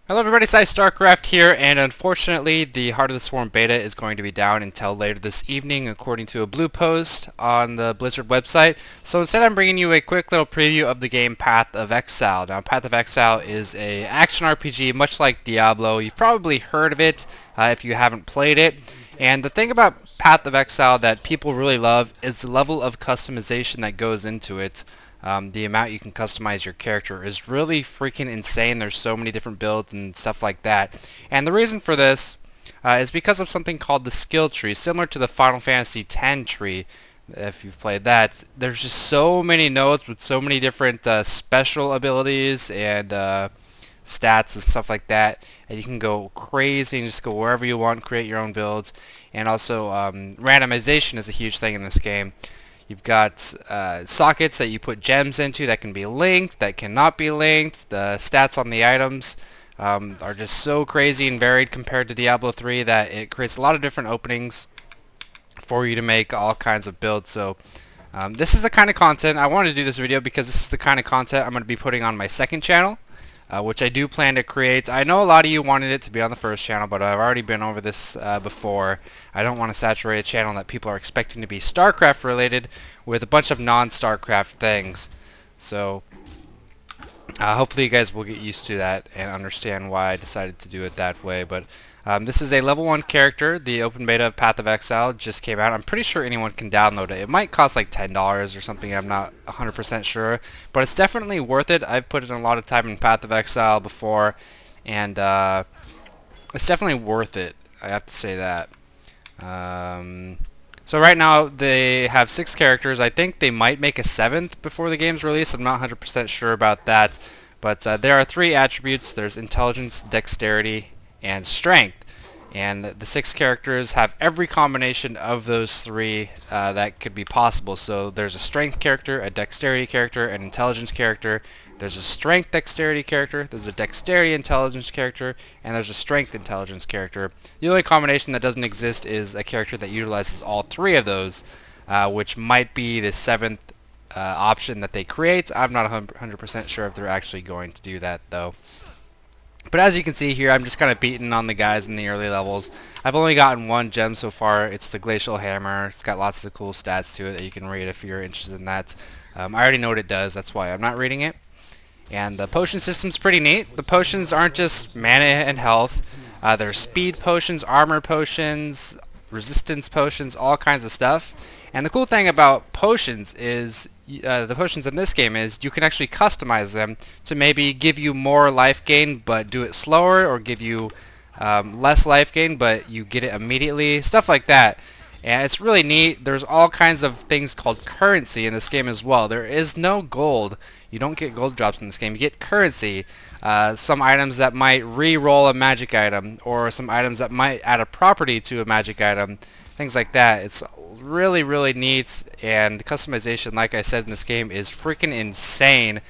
Hello everybody, PsyStarcraft here, and unfortunately the Heart of the Swarm beta is going to be down until later this evening according to a blue post on the Blizzard website. So instead I'm bringing you a quick little preview of the game Path of Exile. Now Path of Exile is a action RPG much like Diablo. You've probably heard of it if you haven't played it. And the thing about Path of Exile that people really love is the level of customization that goes into it. The amount you can customize your character is really freaking insane. There's so many different builds and stuff like that. And the reason for this is because of something called the skill tree, similar to the Final Fantasy X tree. If you've played that, there's just so many nodes with so many different special abilities and stats and stuff like that, and you can go crazy and just go wherever you want, create your own builds. And also randomization is a huge thing in this game. You've got sockets that you put gems into that can be linked, that cannot be linked. The stats on the items are just so crazy and varied compared to Diablo 3 that it creates a lot of different openings for you to make all kinds of builds. So this is the kind of content I wanted to do this video because this is the kind of content I'm going to be putting on my second channel. Which I do plan to create. I know a lot of you wanted it to be on the first channel, but I've already been over this before. I don't want to saturate a channel that people are expecting to be StarCraft related with a bunch of non-StarCraft things. So hopefully you guys will get used to that and understand why I decided to do it that way. But this is a level 1 character. The open beta of Path of Exile just came out. I'm pretty sure anyone can download it. It might cost like $10 or something. I'm not 100% sure. But it's definitely worth it. I've put in a lot of time in Path of Exile before. And it's definitely worth it. I have to say that. So right now they have 6 characters. I think they might make a 7th before the game's release. I'm not 100% sure about that. But there are 3 attributes. There's intelligence, dexterity, and strength. And the 6 characters have every combination of those 3 that could be possible. So there's a strength character, a dexterity character, an intelligence character. There's a strength dexterity character, there's a dexterity intelligence character, and there's a strength intelligence character. The only combination that doesn't exist is a character that utilizes all 3 of those, which might be the 7th option that they create. I'm not 100% sure if they're actually going to do that though. But as you can see here, I'm just kind of beating on the guys in the early levels. I've only gotten 1 gem so far. It's the Glacial Hammer. It's got lots of cool stats to it that you can read if you're interested in that. I already know what it does, that's why I'm not reading it. And the potion system's pretty neat. The potions aren't just mana and health. There's speed potions, armor potions, resistance potions, all kinds of stuff. And the cool thing about potions is, the potions in this game is, you can actually customize them to maybe give you more life gain but do it slower, or give you less life gain but you get it immediately, stuff like that. And it's really neat. There's all kinds of things called currency in this game as well. There is no gold. You don't get gold drops in this game. You get currency. Some items that might re-roll a magic item, or some items that might add a property to a magic item. Things like that. It's really, really neat. And customization, like I said in this game, is freaking insane.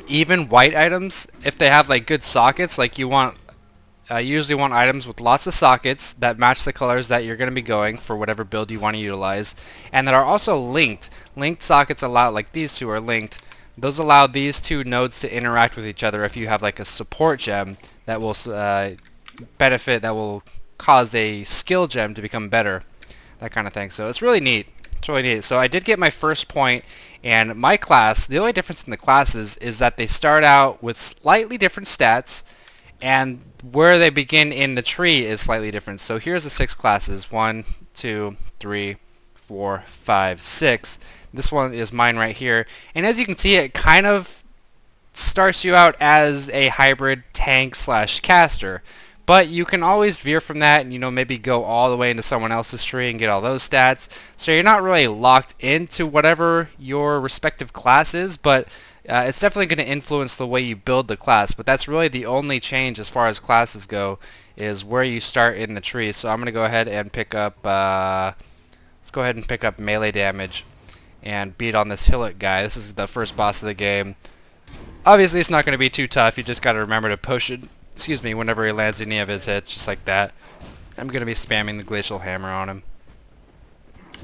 Even white items, if they have like good sockets, like you usually want items with lots of sockets that match the colors that you're going to be going for whatever build you want to utilize, and that are also linked. Linked sockets allow, like these 2 are linked. Those allow these 2 nodes to interact with each other if you have like a support gem that will benefit, that will cause a skill gem to become better. That kind of thing. So it's really neat. It's really neat. So I did get my first point, and my class, the only difference in the classes is that they start out with slightly different stats, and where they begin in the tree is slightly different. So here's the 6 classes. 1, 2, 3, 4, 5, 6. This one is mine right here. And as you can see, it kind of starts you out as a hybrid tank / caster. But you can always veer from that and, maybe go all the way into someone else's tree and get all those stats. So you're not really locked into whatever your respective class is, but it's definitely going to influence the way you build the class. But that's really the only change as far as classes go, is where you start in the tree. So I'm going to go ahead and pick up, let's go ahead and pick up melee damage and beat on this Hillock guy. This is the first boss of the game. Obviously it's not going to be too tough. You just got to remember to potion, whenever he lands any of his hits, just like that. I'm going to be spamming the Glacial Hammer on him.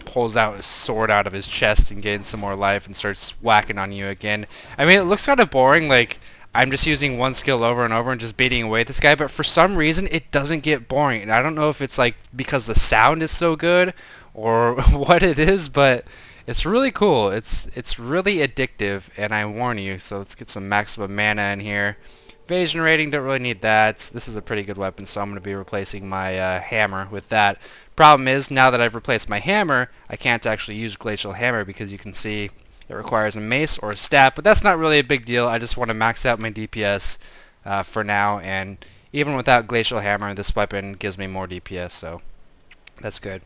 Pulls out his sword out of his chest and gains some more life and starts whacking on you again. I mean, it looks kind of boring. Like, I'm just using one skill over and over and just beating away at this guy, but for some reason it doesn't get boring. And I don't know if it's like because the sound is so good or what it is, but it's really cool. It's really addictive, and I warn you. So let's get some maximum mana in here. Evasion rating, don't really need that. This is a pretty good weapon, so I'm going to be replacing my hammer with that. Problem is, now that I've replaced my hammer, I can't actually use Glacial Hammer because you can see it requires a mace or a staff, but that's not really a big deal. I just want to max out my DPS for now, and even without Glacial Hammer, this weapon gives me more DPS, so that's good.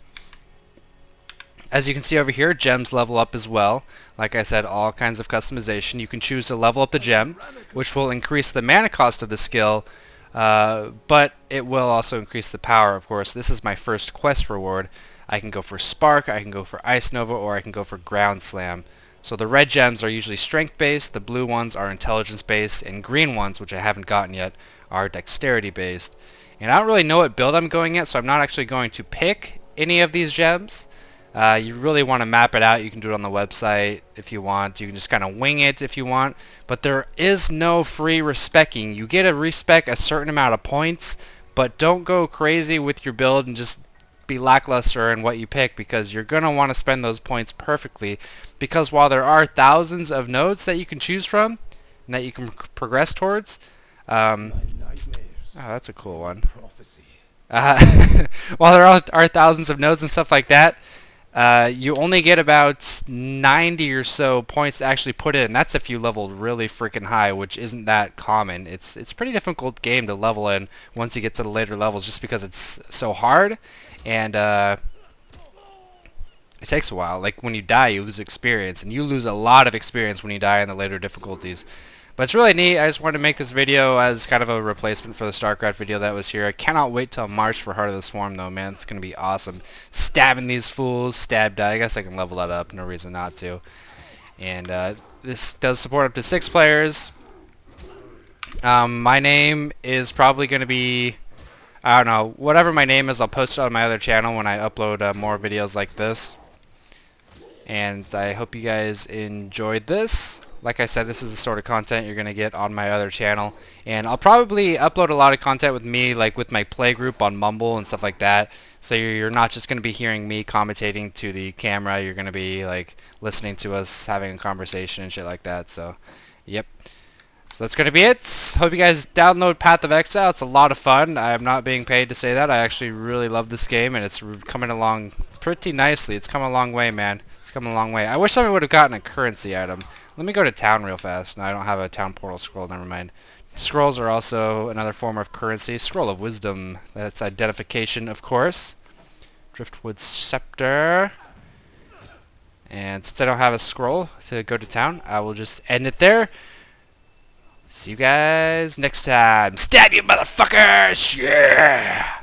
As you can see over here, gems level up as well. Like I said, all kinds of customization. You can choose to level up the gem, which will increase the mana cost of the skill, but it will also increase the power, of course. This is my first quest reward. I can go for Spark, I can go for Ice Nova, or I can go for Ground Slam. So the red gems are usually strength-based, the blue ones are intelligence-based, and green ones, which I haven't gotten yet, are dexterity-based. And I don't really know what build I'm going at, so I'm not actually going to pick any of these gems. You really want to map it out. You can do it on the website if you want. You can just kind of wing it if you want. But there is no free respecking. You get to respec a certain amount of points, but don't go crazy with your build and just be lackluster in what you pick, because you're going to want to spend those points perfectly. Because while there are thousands of nodes that you can choose from and that you can progress towards, oh, that's a cool one. While there are thousands of nodes and stuff like that, you only get about 90 or so points to actually put in. That's if you leveled really freaking high, which isn't that common. It's a pretty difficult game to level in once you get to the later levels, just because it's so hard, and it takes a while. Like when you die, you lose experience, and you lose a lot of experience when you die in the later difficulties. But it's really neat. I just wanted to make this video as kind of a replacement for the StarCraft video that was here. I cannot wait till March for Heart of the Swarm, though, man. It's going to be awesome. Stabbing these fools. Stab die. I guess I can level that up. No reason not to. And this does support up to 6 players. My name is probably going to be, I don't know, whatever my name is, I'll post it on my other channel when I upload more videos like this. And I hope you guys enjoyed this. Like I said, this is the sort of content you're going to get on my other channel. And I'll probably upload a lot of content with me, like with my play group on Mumble and stuff like that. So you're not just going to be hearing me commentating to the camera. You're going to be like listening to us having a conversation and shit like that. So, yep. So that's going to be it. Hope you guys download Path of Exile. It's a lot of fun. I am not being paid to say that. I actually really love this game, and it's coming along pretty nicely. It's come a long way, man. It's come a long way. I wish I would have gotten a currency item. Let me go to town real fast. No, I don't have a town portal scroll. Never mind. Scrolls are also another form of currency. Scroll of Wisdom. That's identification, of course. Driftwood Scepter. And since I don't have a scroll to go to town, I will just end it there. See you guys next time. Stab you, motherfuckers! Yeah!